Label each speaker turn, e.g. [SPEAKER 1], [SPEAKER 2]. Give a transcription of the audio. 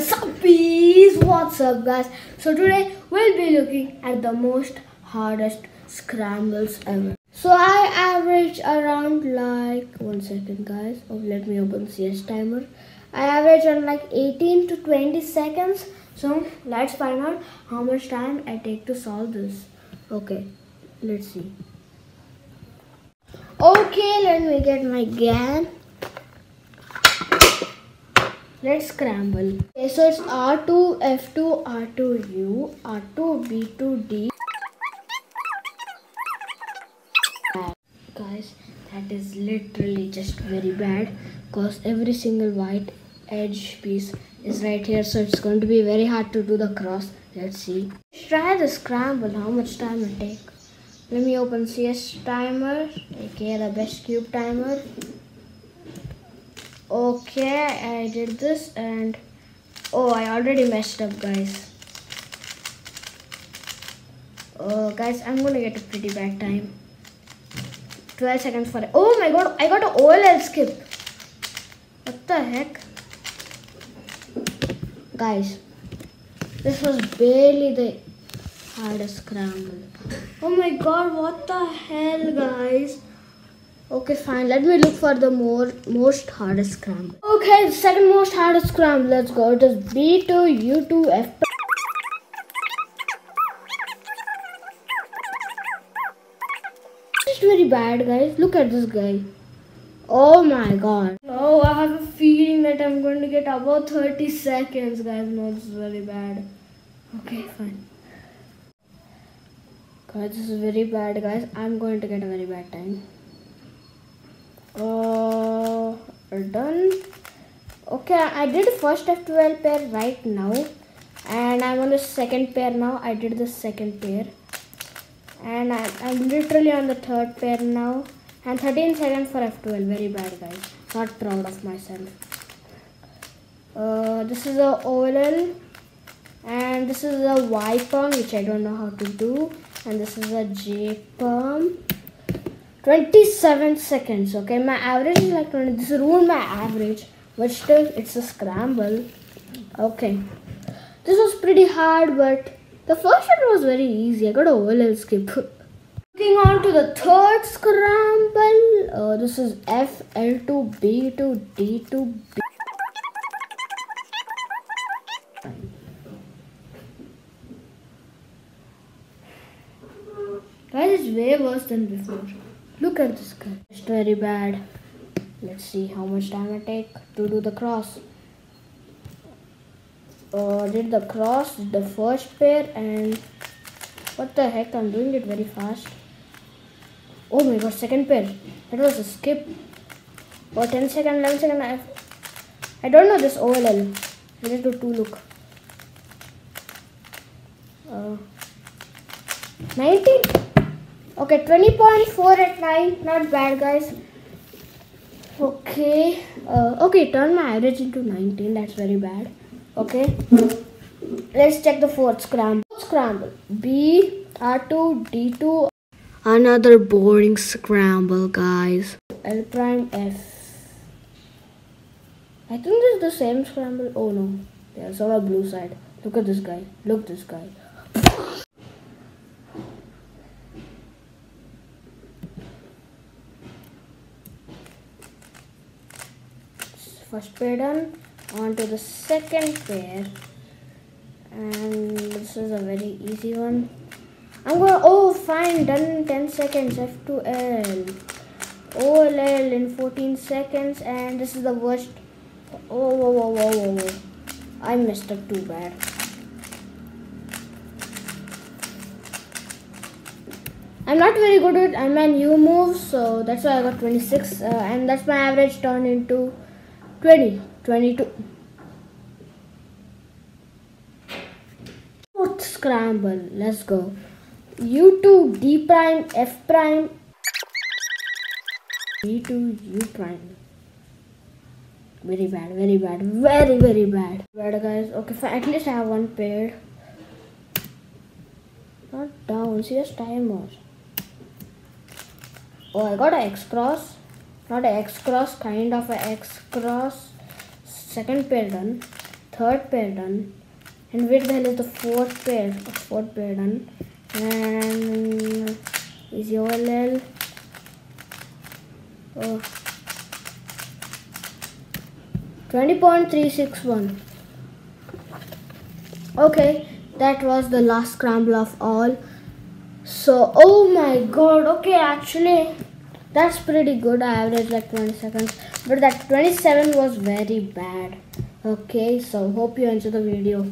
[SPEAKER 1] suppies, what's up guys? So today we'll be looking at the most hardest scrambles ever. So I average around like 1 second guys. Oh, let me open CS timer. I average on like 18 to 20 seconds. So let's find out how much time I take to solve this. Okay, let's see. Okay, let me get my GAN. Let's scramble. Okay, so it's R2, F2, R2U, R2, B2D. Guys, that is literally just very bad because every single white edge piece is right here, so it's going to be very hard to do the cross. Let's see. Let's try the scramble, how much time it take. Let me open CS timer, aka the best cube timer. Okay, I did this and oh, I already messed up guys. Oh guys, I'm gonna get a pretty bad time. 12 seconds for it. Oh my god, I got an OLL skip. What the heck? Guys, this was barely the hardest scramble. Oh my god, what the hell guys? Okay, fine. Let me look for the most hardest scramble. Okay, the second most hardest scramble. Let's go. It is B2, U2, F. It's very bad, guys. Look at this guy. Oh my god. Oh, I have a feeling that I'm going to get about 30 seconds, guys. No, this is very bad. Okay, fine. Guys, this is very bad, guys. I'm going to get a very bad time. Done. Okay, I did first F12 pair right now and I'm on the second pair now. I did the second pair and I'm literally on the third pair now, and 13 seconds for F12. Very bad guys, not proud of myself. This is a OLL and this is a Y palm, which I don't know how to do, and this is a J palm. 27 seconds. Okay, my average is like 20. This ruined my average, but still it's a scramble. Okay, this was pretty hard, but the first one was very easy. I got a OLL skip. Moving on to the third scramble. This is F, L2, B2, D2, B. Guys, it's way worse than before. Look at this guy. It's very bad. Let's see how much time I take to do the cross. Did the cross, the first pair, and what the heck, I'm doing it very fast. Oh my god, second pair. That was a skip. Oh, 10 seconds, 11 seconds. I don't know this OLL. I just do 2 look. 19. Okay, 20.4 at 9. Not bad, guys. Okay. Okay, turn my average into 19. That's very bad. Okay. Let's check the fourth scramble. B, R2, D2. Another boring scramble, guys. L prime F. I think this is the same scramble. Oh no. There's on the blue side. Look at this guy. Look this guy. First pair done, on to the second pair, and this is a very easy one. I'm gonna, oh fine, done in 10 seconds, F2L, OLL in 14 seconds, and this is the worst. Oh, whoa. I messed up too bad. I'm not very good at a new moves, so that's why I got 26, and that's my average turned into 20, 22. Fourth scramble, let's go. U2, D prime, F prime, D2, U prime. Very bad, very bad. Bad guys. Okay, at least I have one pair. Not down, serious timer. Oh, I got an X cross. Not an X cross, kind of an X cross. Second pair done. third pair done. And where the hell is the fourth pair? Fourth pair done. And easy OLL. Oh. 20.361. Okay, that was the last scramble of all. So, oh my god, okay, actually, that's pretty good. I averaged like 20 seconds, but that 27 was very bad. Okay, so hope you enjoyed the video.